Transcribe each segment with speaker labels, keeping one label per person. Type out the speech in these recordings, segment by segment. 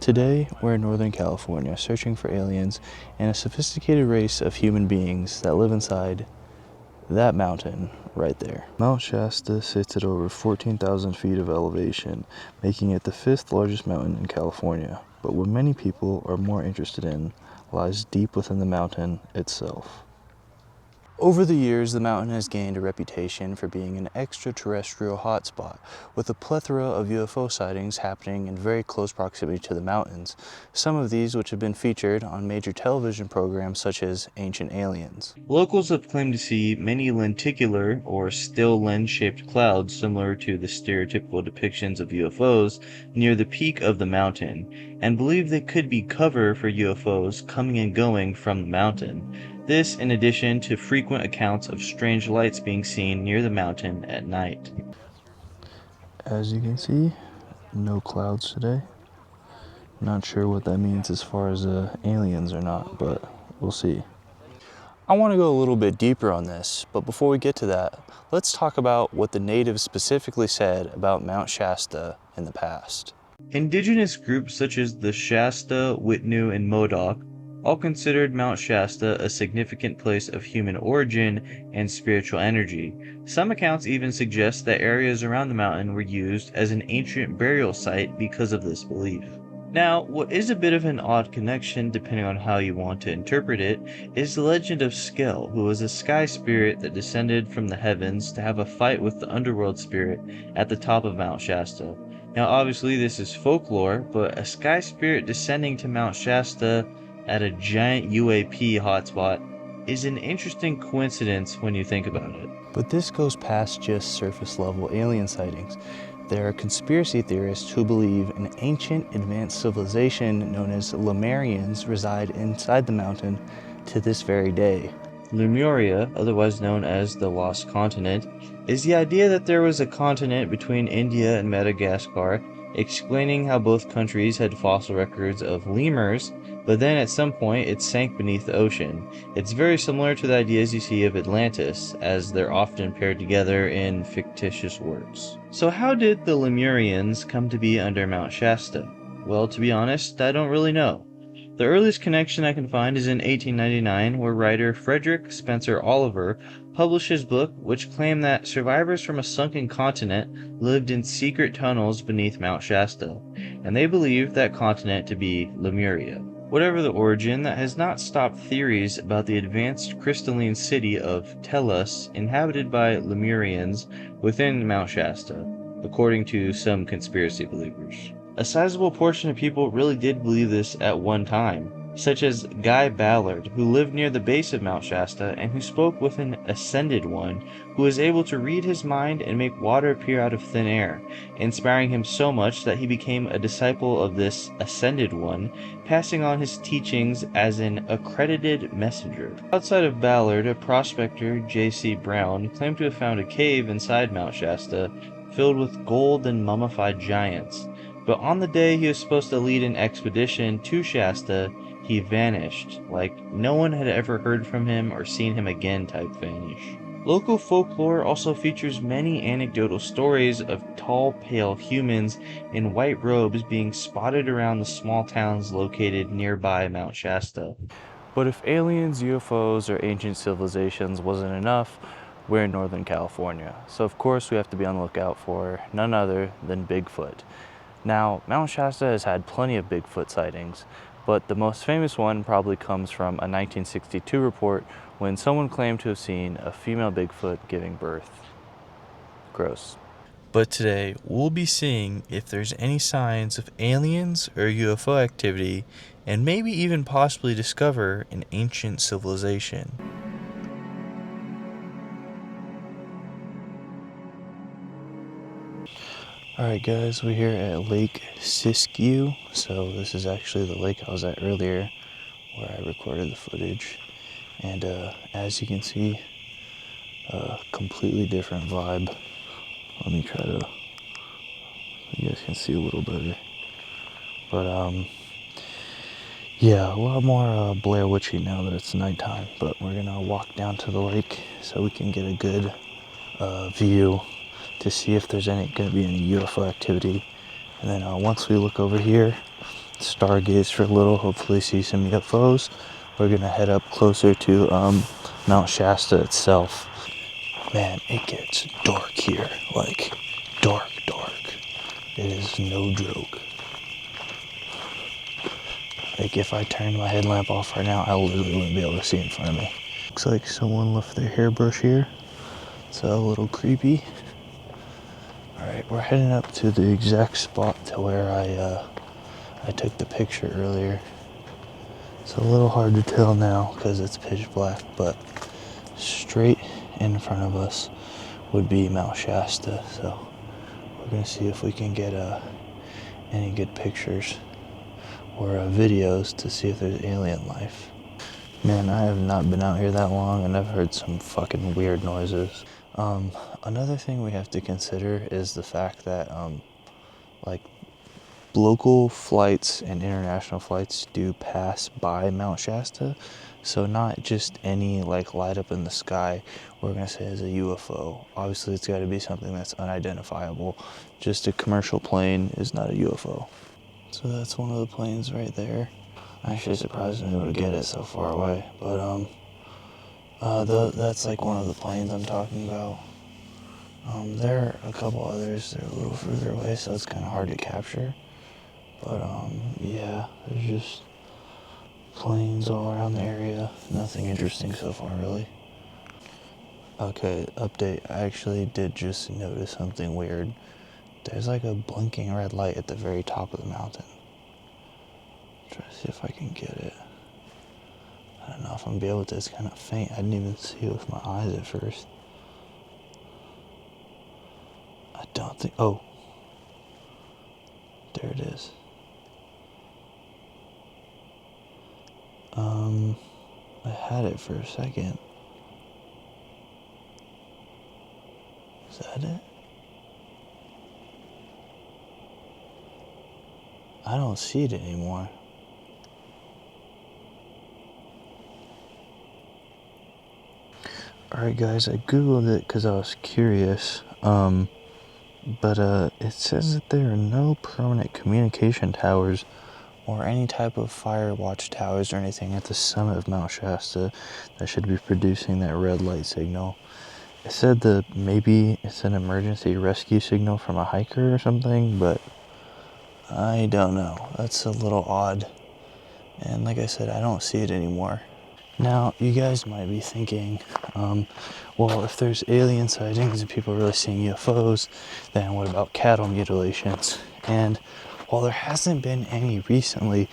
Speaker 1: Today, we're in Northern California searching for aliens and a sophisticated race of human beings that live inside that mountain right there. Mount Shasta sits at over 14,000 feet of elevation, making it the fifth largest mountain in California. But what many people are more interested in lies deep within the mountain itself. Over the years, the mountain has gained a reputation for being an extraterrestrial hotspot, with a plethora of UFO sightings happening in very close proximity to the mountains, some of these which have been featured on major television programs such as Ancient Aliens.
Speaker 2: Locals have claimed to see many lenticular or still lens-shaped clouds similar to the stereotypical depictions of UFOs near the peak of the mountain, and believe they could be cover for UFOs coming and going from the mountain. This in addition to frequent accounts of strange lights being seen near the mountain at night.
Speaker 1: As you can see, no clouds today. Not sure what that means as far as aliens or not, but we'll see. I want to go a little bit deeper on this, but before we get to that, let's talk about what the natives specifically said about Mount Shasta in the past.
Speaker 2: Indigenous groups such as the Shasta, Witnu, and Modoc all considered Mount Shasta a significant place of human origin and spiritual energy. Some accounts even suggest that areas around the mountain were used as an ancient burial site because of this belief. Now, what is a bit of an odd connection, depending on how you want to interpret it, is the legend of Skell, who was a sky spirit that descended from the heavens to have a fight with the underworld spirit at the top of Mount Shasta. Now, obviously, this is folklore, but a sky spirit descending to Mount Shasta at a giant UAP hotspot is an interesting coincidence when you think about it.
Speaker 1: But this goes past just surface level alien sightings. There are conspiracy theorists who believe an ancient advanced civilization known as Lemurians reside inside the mountain to this very day.
Speaker 2: Lemuria, otherwise known as the Lost Continent, is the idea that there was a continent between India and Madagascar, explaining how both countries had fossil records of lemurs, but then at some point it sank beneath the ocean. It's very similar to the ideas you see of Atlantis, as they're often paired together in fictitious works. So how did the Lemurians come to be under Mount Shasta? Well, to be honest, I don't really know. The earliest connection I can find is in 1899, where writer Frederick Spencer Oliver published his book, which claimed that survivors from a sunken continent lived in secret tunnels beneath Mount Shasta, and they believed that continent to be Lemuria. Whatever the origin, that has not stopped theories about the advanced crystalline city of Tellus inhabited by Lemurians within Mount Shasta, according to some conspiracy believers. A sizable portion of people really did believe this at one time, such as Guy Ballard, who lived near the base of Mount Shasta and who spoke with an Ascended One who was able to read his mind and make water appear out of thin air, inspiring him so much that he became a disciple of this Ascended One, passing on his teachings as an accredited messenger. Outside of Ballard, a prospector, J.C. Brown, claimed to have found a cave inside Mount Shasta filled with gold and mummified giants. But on the day he was supposed to lead an expedition to Shasta, he vanished, like no one had ever heard from him or seen him again type vanish. Local folklore also features many anecdotal stories of tall, pale humans in white robes being spotted around the small towns located nearby Mount Shasta.
Speaker 1: But if aliens, UFOs, or ancient civilizations wasn't enough, we're in Northern California. So of course we have to be on the lookout for none other than Bigfoot. Now, Mount Shasta has had plenty of Bigfoot sightings, but the most famous one probably comes from a 1962 report when someone claimed to have seen a female Bigfoot giving birth. Gross. But today, we'll be seeing if there's any signs of aliens or UFO activity, and maybe even possibly discover an ancient civilization. Alright guys, we're here at Lake Siskiyou. So this is actually the lake I was at earlier where I recorded the footage. And as you can see, a completely different vibe. Let me try to, you guys can see a little better. But yeah, a lot more Blair Witchy now that it's nighttime. But we're gonna walk down to the lake so we can get a good view to see if there's going to be any UFO activity. And then once we look over here, stargaze for a little, hopefully see some UFOs. We're gonna head up closer to Mount Shasta itself. Man, it gets dark here, like dark. It is no joke. Like if I turned my headlamp off right now, I literally wouldn't be able to see in front of me. Looks like someone left their hairbrush here. It's a little creepy. Alright, we're heading up to the exact spot to where I took the picture earlier. It's a little hard to tell now because it's pitch black, but straight in front of us would be Mount Shasta. So we're gonna see if we can get any good pictures or videos to see if there's alien life. Man, I have not been out here that long and I've heard some fucking weird noises. Another thing we have to consider is the fact that like local flights and international flights do pass by Mount Shasta, so not just any like light up in the sky we're gonna say is a UFO. Obviously it's got to be something that's unidentifiable. Just a commercial plane is not a UFO. So that's one of the planes right there. I'm actually surprised I'm able to get it so far away, but that's like one of the planes I'm talking about. There are a couple others, they're a little further away, so it's kind of hard to capture. But yeah, there's just planes all around the area. Nothing interesting so far, really. Okay, update. I actually did just notice something weird. There's like a blinking red light at the very top of the mountain. Try to see if I can get it. I don't know if I'm gonna be able to. It's kind of faint. I didn't even see it with my eyes at first. I don't think. Oh, there it is. I had it for a second. Is that it? I don't see it anymore. Alright guys, I googled it because I was curious, but it says that there are no permanent communication towers or any type of fire watch towers or anything at the summit of Mount Shasta that should be producing that red light signal. It said that maybe it's an emergency rescue signal from a hiker or something, but I don't know. That's a little odd. And like I said, I don't see it anymore. Now, you guys might be thinking, well, if there's alien sightings and people are really seeing UFOs, then what about cattle mutilations? And while there hasn't been any recently,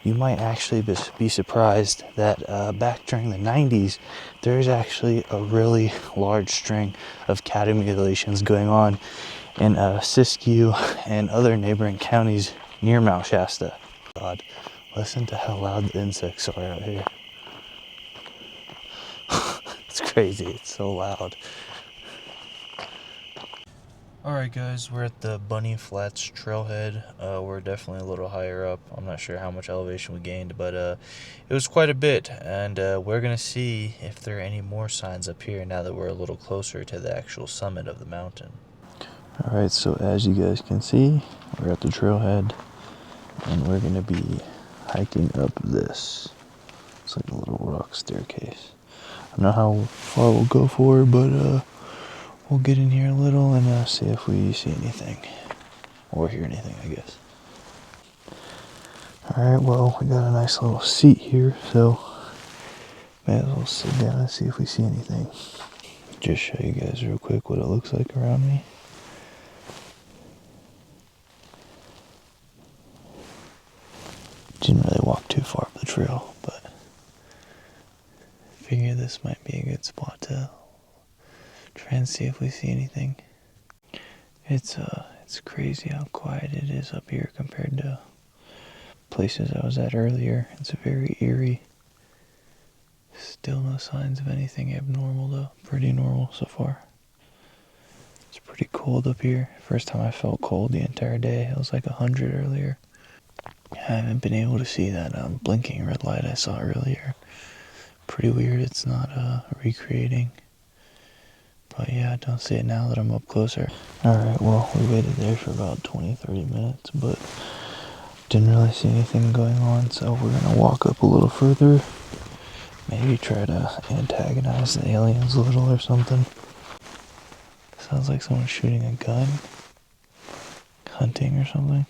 Speaker 1: you might actually be surprised that back during the 90s, there's actually a really large string of cattle mutilations going on in Siskiyou and other neighboring counties near Mount Shasta. God, listen to how loud the insects are out here. It's crazy, it's so loud. Alright guys, we're at the Bunny Flats trailhead. We're definitely a little higher up. I'm not sure how much elevation we gained, but it was quite a bit. And we're going to see if there are any more signs up here now that we're a little closer to the actual summit of the mountain. Alright, so as you guys can see, we're at the trailhead. And we're going to be hiking up this. It's like a little rock staircase. I don't know how far we'll go for, but we'll get in here a little and see if we see anything. Or hear anything, I guess. Alright, well, we got a nice little seat here, so may as well sit down and see if we see anything. Just show you guys real quick what it looks like around me. Didn't really walk too far up the trail, but I figure this might be a good spot to try and see if we see anything. It's crazy how quiet it is up here compared to places I was at earlier. It's very eerie. Still no signs of anything abnormal though. Pretty normal so far. It's pretty cold up here. First time I felt cold the entire day. It was like 100 earlier. I haven't been able to see that blinking red light I saw earlier. Pretty weird it's not recreating. But yeah, I don't see it now that I'm up closer. Alright, well, we waited there for about 20-30 minutes, but Didn't really see anything going on, so we're gonna walk up a little further. Maybe try to antagonize the aliens a little or something. Sounds like someone's shooting a gun. Hunting or something.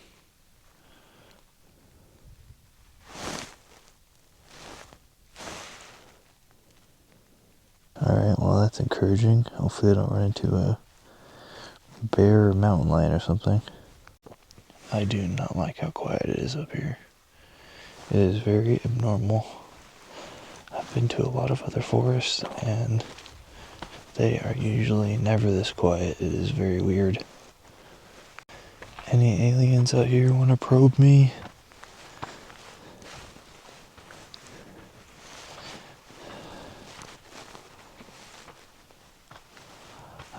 Speaker 1: Alright, well that's encouraging. Hopefully I don't run into a bear or mountain lion or something. I do not like how quiet it is up here. It is very abnormal. I've been to a lot of other forests and they are usually never this quiet. It is very weird. Any aliens out here want to probe me?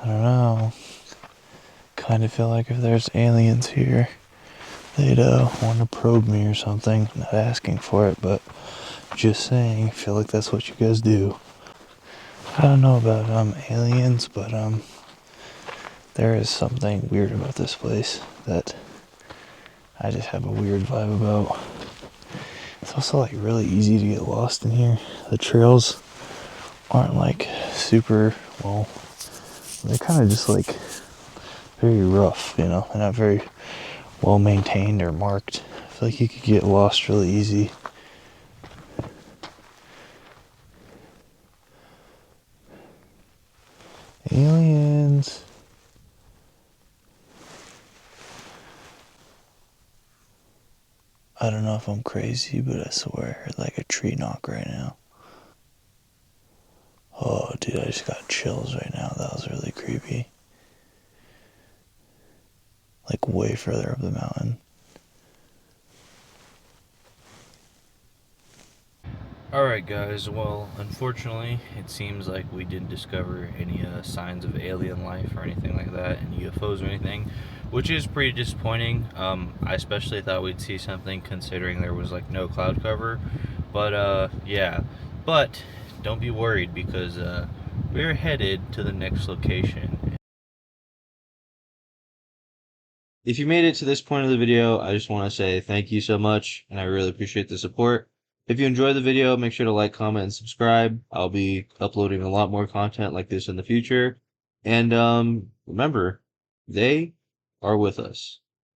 Speaker 1: I don't know. Kind of feel like if there's aliens here, they'd want to probe me or something. Not asking for it, but just saying. I feel like that's what you guys do. I don't know about aliens, but there is something weird about this place that I just have a weird vibe about. It's also like really easy to get lost in here. The trails aren't like super, well, they're kind of just like very rough, you know. They're not very well maintained or marked. I feel like you could get lost really easy. Aliens. I don't know if I'm crazy, but I swear I heard like a tree knock right now. Oh, dude, I just got chills right now. That was really creepy. Like way further up the mountain. Alright guys, well, unfortunately, it seems like we didn't discover any signs of alien life or anything like that, and UFOs or anything, which is pretty disappointing. I especially thought we'd see something considering there was like no cloud cover, but yeah. But don't be worried because we're headed to the next location.
Speaker 2: If you made it to this point of the video, I just want to say thank you so much, and I really appreciate the support. If you enjoyed the video, make sure to like, comment, and subscribe. I'll be uploading a lot more content like this in the future. And remember, they are with us.